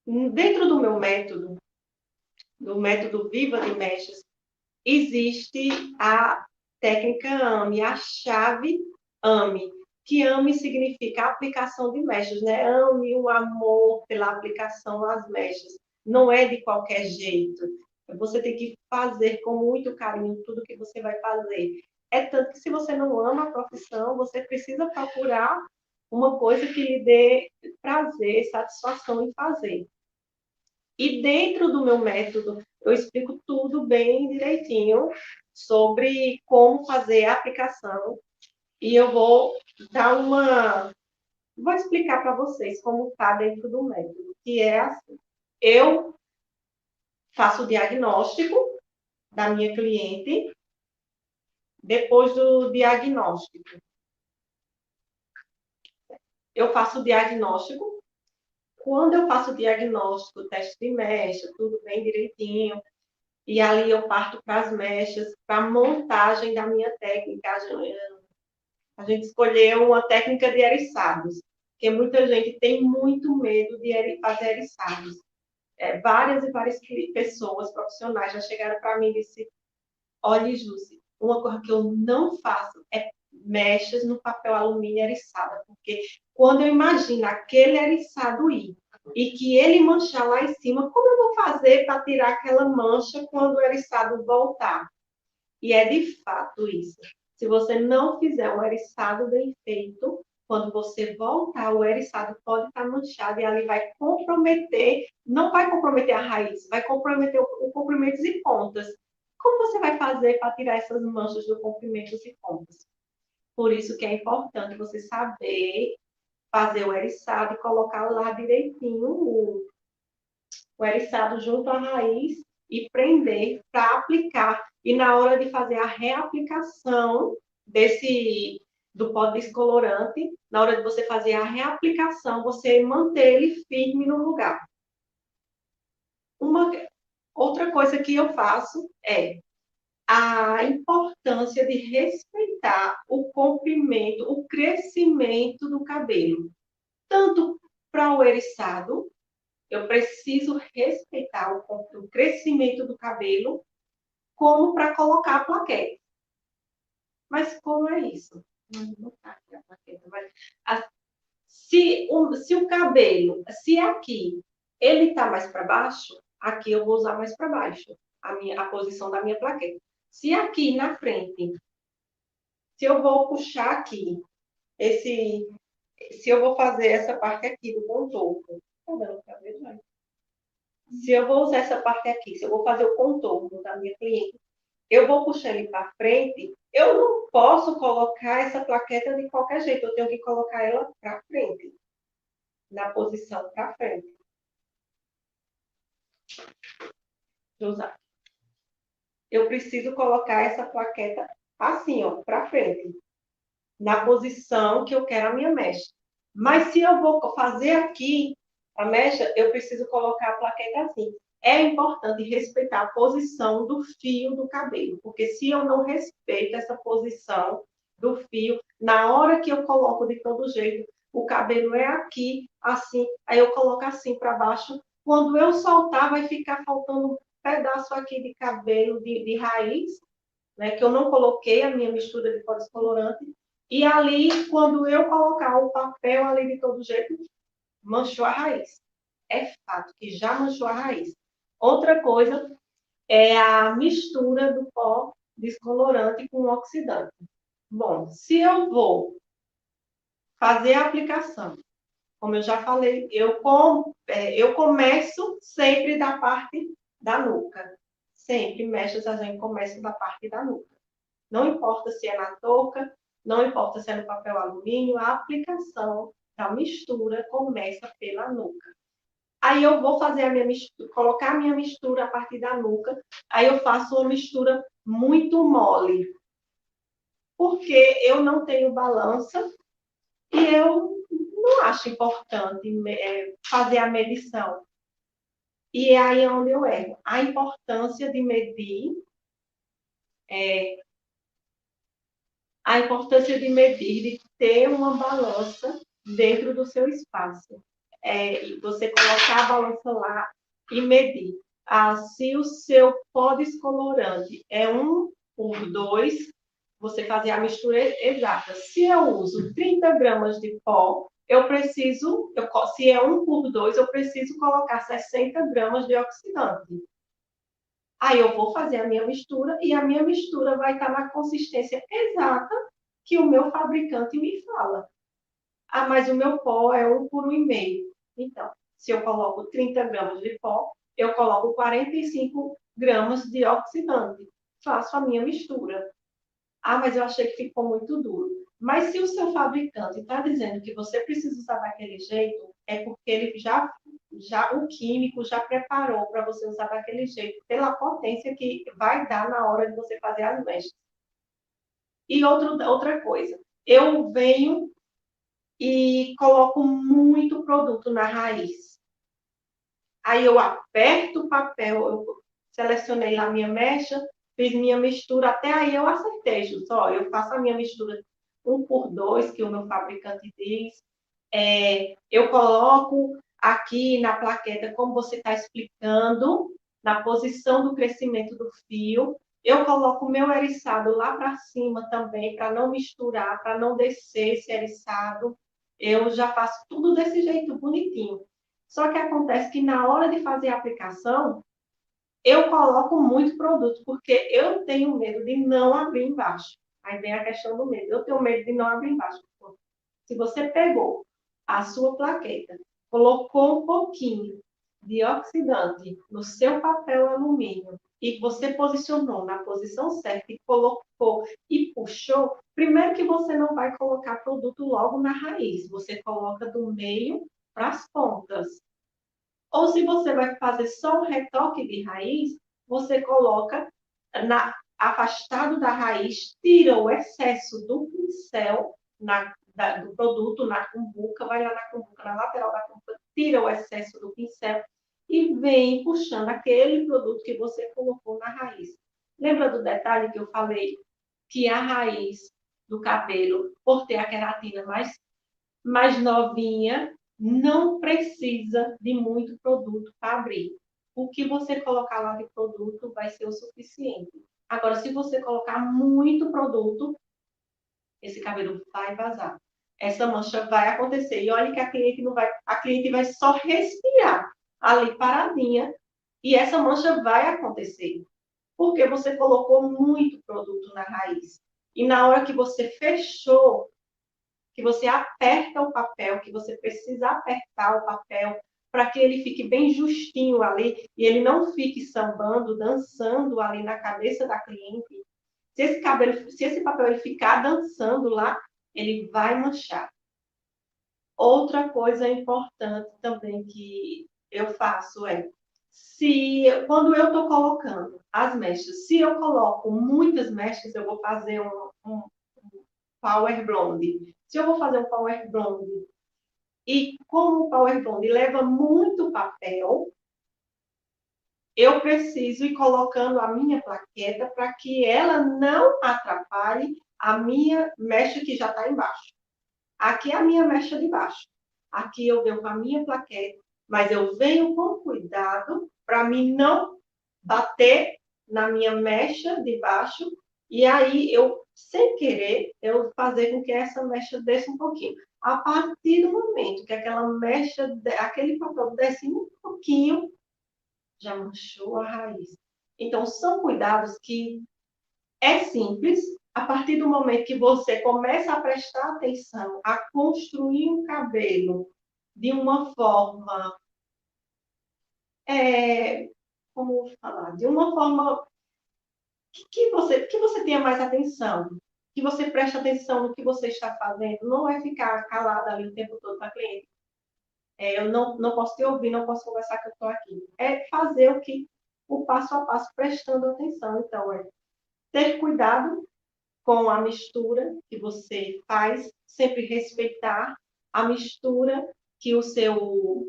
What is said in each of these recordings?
Dentro do meu método, do método Viva de Mechas, existe a técnica AME, a chave AME, que AME significa aplicação de mechas, né? AME o amor pela aplicação às mechas. Não é de qualquer jeito. Você tem que fazer com muito carinho tudo que você vai fazer. É tanto que se você não ama a profissão, você precisa procurar uma coisa que lhe dê prazer, satisfação em fazer. E dentro do meu método, eu explico tudo bem direitinho sobre como fazer a aplicação. E eu vou dar uma. Vou explicar para vocês como está dentro do método, que é assim. Eu faço o diagnóstico da minha cliente. Depois do diagnóstico, eu faço o diagnóstico. Quando eu faço o diagnóstico, teste de mecha, tudo bem direitinho, e ali eu parto para as mechas, para a montagem da minha técnica. A gente escolheu uma técnica de eriçados, porque muita gente tem muito medo de fazer eriçados. Várias e várias pessoas profissionais já chegaram para mim e disseram: olha, Jússi, uma coisa que eu não faço é mechas no papel alumínio eriçado, porque quando eu imagino aquele eriçado ir e que ele manchar lá em cima, como eu vou fazer para tirar aquela mancha quando o eriçado voltar? E é de fato isso. Se você não fizer um eriçado bem feito, quando você voltar, o eriçado pode estar manchado e ali vai comprometer, não vai comprometer a raiz, vai comprometer o comprimentos e pontas. Como você vai fazer para tirar essas manchas do comprimentos e pontas? Por isso que é importante você saber fazer o eriçado e colocar lá direitinho o eriçado junto à raiz e prender para aplicar. E na hora de fazer a reaplicação do pó descolorante, na hora de você fazer a reaplicação, você manter ele firme no lugar. Uma outra coisa que eu faço é a importância de respeitar o comprimento, o crescimento do cabelo, tanto para o eriçado. Eu preciso respeitar o crescimento do cabelo, como para colocar a plaquete. Mas como é isso? Não tá aqui a plaqueta, mas se o cabelo, se aqui ele está mais para baixo, aqui eu vou usar mais para baixo a posição da minha plaqueta. Se aqui na frente, se eu vou puxar aqui, esse, se eu vou fazer essa parte aqui do contorno, tá dando para ver, já? Se eu vou usar essa parte aqui, se eu vou fazer o contorno da minha cliente, eu vou puxar ele para frente, eu não posso colocar essa plaqueta de qualquer jeito, eu tenho que colocar ela para frente, na posição para frente. Usar. Eu preciso colocar essa plaqueta assim, ó, para frente, na posição que eu quero a minha mecha. Mas se eu vou fazer aqui a mecha, eu preciso colocar a plaqueta assim. É importante respeitar a posição do fio do cabelo, porque se eu não respeito essa posição do fio, na hora que eu coloco de todo jeito, o cabelo é aqui, assim, aí eu coloco assim para baixo. Quando eu soltar, vai ficar faltando um pedaço aqui de cabelo de raiz, né, que eu não coloquei a minha mistura de pó descolorante. E ali, quando eu colocar o papel ali de todo jeito, manchou a raiz. É fato que já manchou a raiz. Outra coisa é a mistura do pó descolorante com o oxidante. Bom, se eu vou fazer a aplicação, como eu já falei, eu começo sempre da parte da nuca. Sempre, mechas, a gente começa da parte da nuca. Não importa se é na touca, não importa se é no papel alumínio, a aplicação da mistura começa pela nuca. Aí eu vou fazer a minha mistura, colocar a minha mistura a partir da nuca. Aí eu faço uma mistura muito mole, porque eu não tenho balança e eu não acho importante fazer a medição. E é aí onde eu erro. A importância de medir, a importância de medir, de ter uma balança dentro do seu espaço. e você colocar a balança lá e medir. Se o seu pó descolorante é 1/2, você fazer a mistura exata. Se eu uso 30 gramas de pó, se é 1/2, eu preciso colocar 60 gramas de oxidante. Aí eu vou fazer a minha mistura e a minha mistura vai estar na consistência exata que o meu fabricante me fala. Mas o meu pó é 1/1,5. Então, se eu coloco 30 gramas de pó, eu coloco 45 gramas de oxidante. Faço a minha mistura. Mas eu achei que ficou muito duro. Mas se o seu fabricante está dizendo que você precisa usar daquele jeito, é porque ele o químico já preparou para você usar daquele jeito, pela potência que vai dar na hora de você fazer as mechas. E outra coisa, eu venho e coloco muito produto na raiz. Aí eu aperto o papel, eu selecionei lá minha mecha, fiz minha mistura, até aí eu acertei, só eu faço a minha mistura 1/2, que o meu fabricante diz. Eu coloco aqui na plaqueta, como você está explicando, na posição do crescimento do fio. Eu coloco o meu eriçado lá para cima também, para não misturar, para não descer esse eriçado. Eu já faço tudo desse jeito, bonitinho. Só que acontece que na hora de fazer a aplicação, eu coloco muito produto, porque eu tenho medo de não abrir embaixo. Aí vem a questão do medo. Eu tenho medo de não abrir embaixo. Se você pegou a sua plaqueta, colocou um pouquinho de oxidante no seu papel alumínio e você posicionou na posição certa e colocou e puxou, primeiro que você não vai colocar produto logo na raiz, você coloca do meio para as pontas. Ou se você vai fazer só um retoque de raiz, você coloca afastado da raiz, tira o excesso do pincel do produto na cumbuca, vai lá na cumbuca, na lateral da cumbuca, tira o excesso do pincel e vem puxando aquele produto que você colocou na raiz. Lembra do detalhe que eu falei? Que a raiz do cabelo, por ter a queratina mais novinha, não precisa de muito produto para abrir. O que você colocar lá de produto vai ser o suficiente. Agora, se você colocar muito produto, esse cabelo vai vazar. Essa mancha vai acontecer. E olha que a cliente vai só respirar ali paradinha e essa mancha vai acontecer. Porque você colocou muito produto na raiz. E na hora que você fechou, que você aperta o papel, que você precisa apertar o papel para que ele fique bem justinho ali e ele não fique sambando, dançando ali na cabeça da cliente. Se esse papel ele ficar dançando lá, ele vai manchar. Outra coisa importante também que eu faço quando eu estou colocando as mechas, se eu coloco muitas mechas, eu vou fazer um Power Blonde. Se eu vou fazer um Power Blonde e como o Power Blonde leva muito papel, eu preciso ir colocando a minha plaqueta para que ela não atrapalhe a minha mecha que já está embaixo. Aqui é a minha mecha de baixo. Aqui eu venho com a minha plaqueta, mas eu venho com cuidado para mim não bater na minha mecha de baixo e aí eu, sem querer, eu fazer com que essa mecha desça um pouquinho. A partir do momento que aquele papel desce um pouquinho, já manchou a raiz. Então, são cuidados que é simples. A partir do momento que você começa a prestar atenção, a construir um cabelo de uma forma, como falar, de uma forma que você tenha mais atenção, que você preste atenção no que você está fazendo, não é ficar calada ali o tempo todo para a cliente. Eu não posso te ouvir, não posso conversar que eu estou aqui. É fazer o passo a passo, prestando atenção. Então, ter cuidado com a mistura que você faz, sempre respeitar a mistura que o seu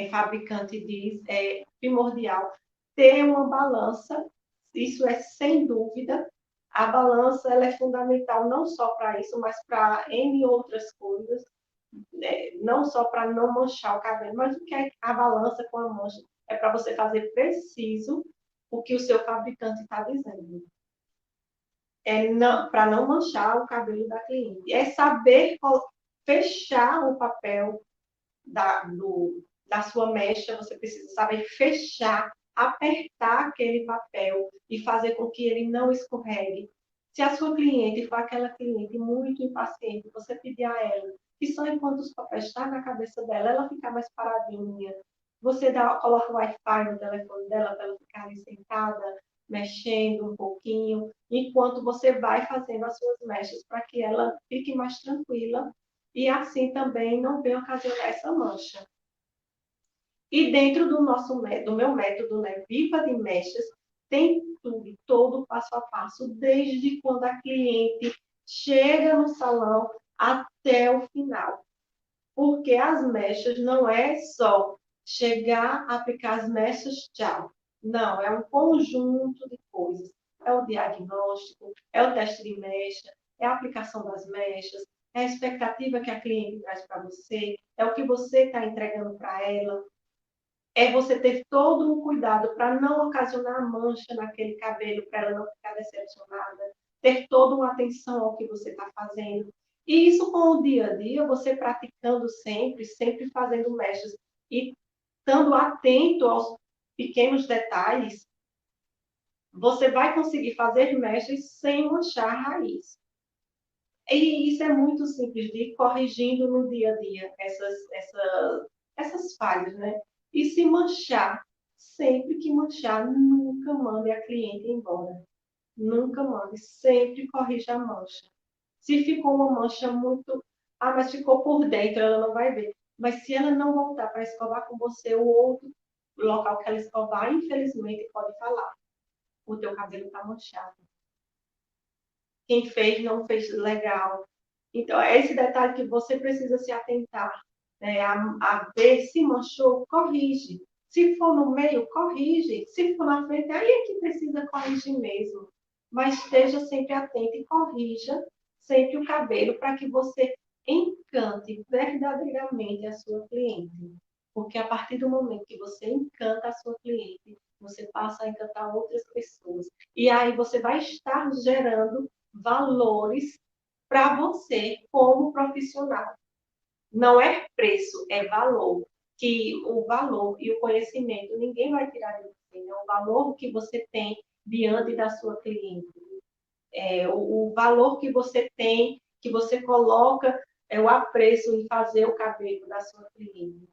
fabricante diz, é primordial. Ter uma balança, isso é sem dúvida. A balança ela é fundamental não só para isso, mas para N outras coisas. não só para não manchar o cabelo, mas o que é a balança com a mancha? É para você fazer preciso o que o seu fabricante está dizendo. É para não manchar o cabelo da cliente. É saber fechar o papel da sua mecha, você precisa saber fechar, apertar aquele papel e fazer com que ele não escorregue. Se a sua cliente for aquela cliente muito impaciente, você pedir a ela que só enquanto os papéis estão na cabeça dela, ela ficar mais paradinha. Você coloca o Wi-Fi no telefone dela para ela ficar ali sentada, mexendo um pouquinho, enquanto você vai fazendo as suas mechas para que ela fique mais tranquila e assim também não venha ocasionar essa mancha. E dentro do meu método, né, Viva de Mechas, tem tudo, todo o passo a passo, desde quando a cliente chega no salão até o final. Porque as mechas não é só chegar, aplicar as mechas, tchau. Não, é um conjunto de coisas. É o diagnóstico, é o teste de mecha, é a aplicação das mechas, é a expectativa que a cliente traz para você, é o que você está entregando para ela, é você ter todo um cuidado para não ocasionar mancha naquele cabelo, para ela não ficar decepcionada, ter toda uma atenção ao que você está fazendo. E isso com o dia a dia, você praticando sempre, sempre fazendo mechas e estando atento aos pequenos detalhes, você vai conseguir fazer mechas sem manchar a raiz. E isso é muito simples de ir corrigindo no dia a dia essas falhas, né? E se manchar, sempre que manchar, nunca mande a cliente embora. Nunca mande, sempre corrija a mancha. Se ficou uma mancha muito. Ah, mas ficou por dentro, ela não vai ver. Mas se ela não voltar para escovar com você, o outro local que ela escovar, infelizmente, pode falar. O teu cabelo está manchado. Quem fez não fez legal. Então, é esse detalhe que você precisa se atentar, né? A ver se manchou, corrige. Se for no meio, corrige. Se for na frente, aí é que precisa corrigir mesmo. Mas esteja sempre atento e corrija sempre o cabelo para que você encante verdadeiramente a sua cliente. Porque a partir do momento que você encanta a sua cliente, você passa a encantar outras pessoas. E aí você vai estar gerando valores para você como profissional. Não é preço, é valor. Que o valor e o conhecimento ninguém vai tirar de você. É o valor que você tem diante da sua cliente. É o valor que você tem, que você coloca, é o apreço em fazer o cabelo da sua cliente.